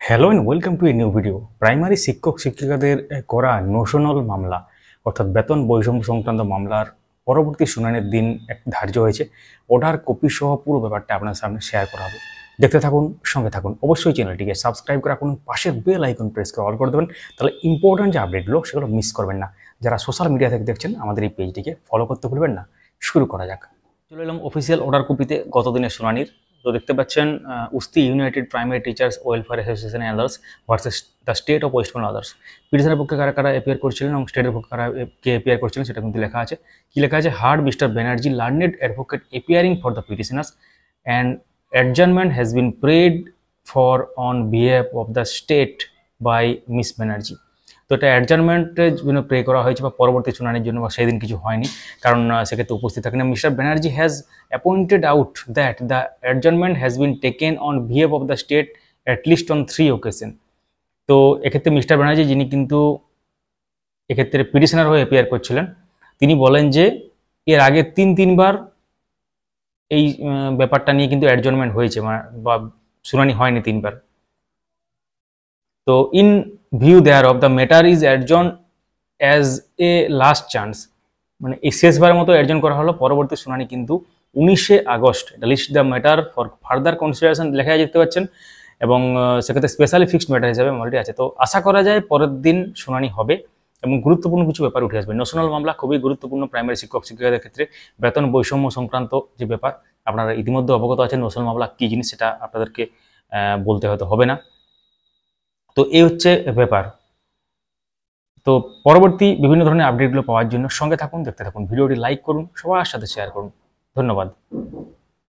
Hello and welcome to a new video. Primary শিক্ষক শিক্ষিকাদের করা নোশনাল মামলা অর্থাৎ বেতন বৈষম্য সংক্রান্ত মামলার পরবর্তী শুনানির দিন এক ধার্য হয়েছে। ওটার কপি সহ পুরো ব্যাপারটা আপনার সামনে শেয়ার করা হবে। দেখতে থাকুন, সঙ্গে থাকুন। অবশ্যই চ্যানেলটিকে সাবস্ক্রাইব করে রাখুন, পাশের বেল আইকন প্রেস করে অল করে দেবেন, তাহলে ইম্পর্ট্যান্ট যে আপডেটগুলো সেগুলো মিস করবেন না। যারা সোশ্যাল মিডিয়া থেকে দেখছেন আমাদের এই পেজটিকে ফলো করতে ভুলবেন না। শুরু করা যাক। চলে এলাম অফিসিয়াল অর্ডার কপিতে গত দিনের শুনানির। তো দেখতে পাচ্ছেন উস্তি united primary teachers welfare association and others versus the state of West Bengal others. পিটিশনের পক্ষে কারা কারা অ্যাপিয়ার করছিলেন এবং স্টেটের পক্ষে কারা কে অ্যাপিয়ার করছিলেন সেটা কিন্তু লেখা আছে। কি লেখা আছে? Heard mister Banerjee learned advocate appearing for the petitioners and adjournment has been prayed for on behalf of the state by miss Banerjee. তো এটা অ্যাডজার্নমেন্টের জন্য প্রে করা হয়েছে বা পরবর্তী শুনানির জন্য, বা সেদিন কিছু হয়নি কারণ সেক্ষেত্রে উপস্থিত থাকেন। Mister Banerjee has appointed out that the adjournment has been taken on behalf of the stayed at least on 3 occasion। তো এক্ষেত্রে মিস্টার ব্যানার্জি, যিনি কিন্তু এক্ষেত্রে পিটিশনার হয়ে অ্যাপিয়ার করছিলেন, তিনি বলেন যে এর আগে তিনবার এই ব্যাপারটা নিয়ে কিন্তু অ্যাডজার্নমেন্ট হয়েছে, বা শুনানি হয়নি তিনবার। তো in view thereof the matter is adjourned as a last chance, মানে এই শেষবারের মতো অ্যাডজন করা হলো। পরবর্তী শুনানি কিন্তু 19শে আগস্ট। এটা list the matter for further consideration লেখা দেখতে পাচ্ছেন, এবং সেক্ষেত্রে স্পেশালি ফিক্সড ম্যাটার হিসাবে অলরেডি আছে। তো আশা করা যায় পরের দিন শুনানি হবে এবং গুরুত্বপূর্ণ কিছু ব্যাপার উঠে আসবে। ন্যাশনাল মামলা খুবই গুরুত্বপূর্ণ প্রাইমারি শিক্ষক শিক্ষিকাদের ক্ষেত্রে। বেতন বৈষম্য সংক্রান্ত যে ব্যাপার, আপনারা ইতিমধ্যে অবগত আছেন ন্যাশনাল মামলা কী জিনিস, সেটা আপনাদেরকে বলতে হয়তো হবে না। তো এই হচ্ছে ব্যাপার। তো পরবর্তী বিভিন্ন ধরনের আপডেটগুলো পাওয়ার জন্য সঙ্গে থাকুন, দেখতে থাকুন, ভিডিওটি লাইক করুন, সবার সাথে শেয়ার করুন। ধন্যবাদ।